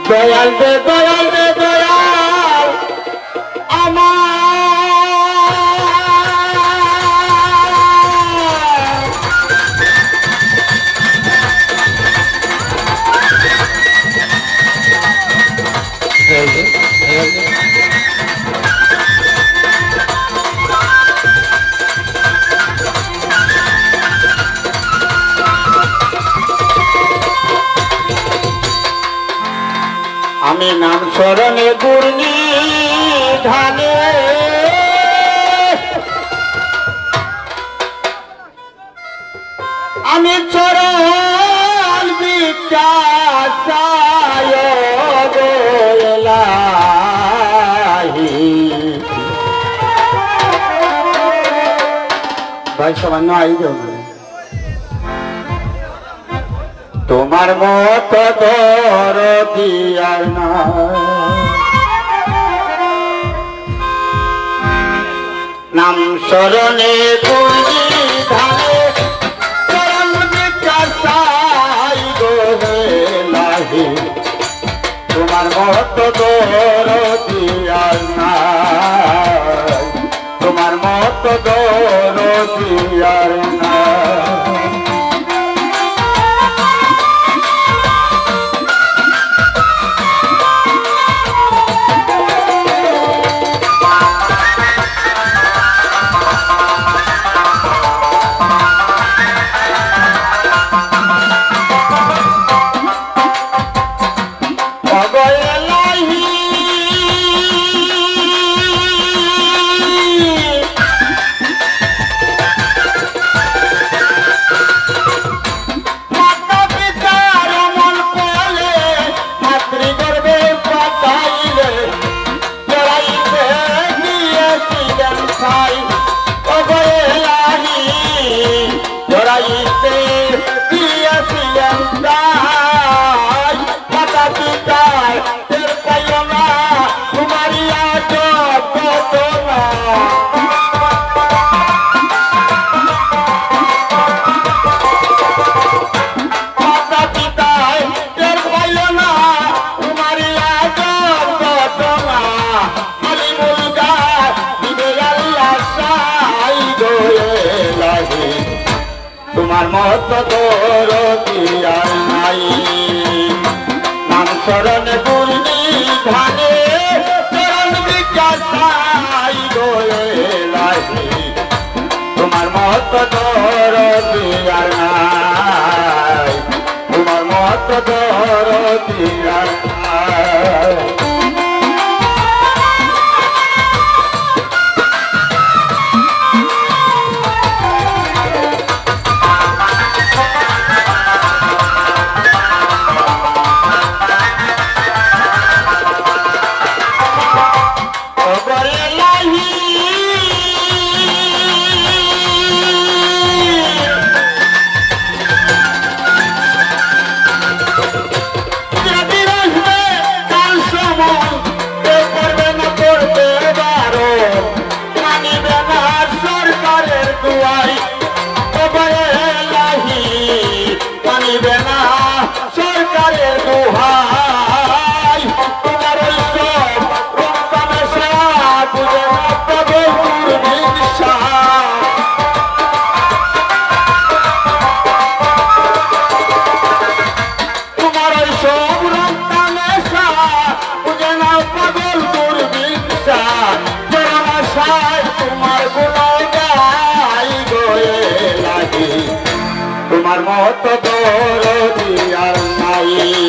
দয়াল দে দয়াল দে দয়াল আমার আমি নাম স্মরণে গুরনি ধানে আমি চরণ বিকাশায় গোলাহি ভাই সামান্য আইজ তোমার মত দরদি আর না নাম স্মরণে গুঞ্জি ধানে চরণ বিকাশাই গোলাহি তোমার মত দরদি আর না তোমার মত দরদি আর না তোমার মত দরদি আর নাই নাম স্মরণে গুরনি ধানে চরণ বিকাশাই গোলাহি তোমার মত দরদি আর নাই তোমার মত দরদি আর নাই সরকারের দোহাই তোমার সব রক্তামেশা বুঝে না পাগল দুর্বিশা জনসায় তোমার গুণগাই গোলাহি তোমার মত দরদি আর নাই